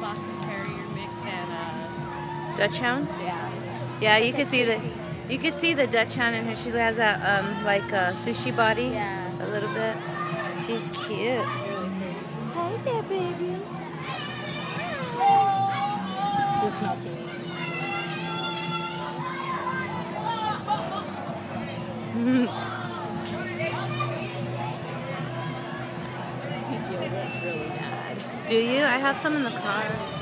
Boston Terrier mixed and Dutch Hound? yeah. Yeah, you could see the Dutch Hound in her. She has that like sushi body. Yeah. A little bit. She's cute. Really pretty. Hi there, babies. She's smoking. He feels it really bad. Do you? I have some in the car.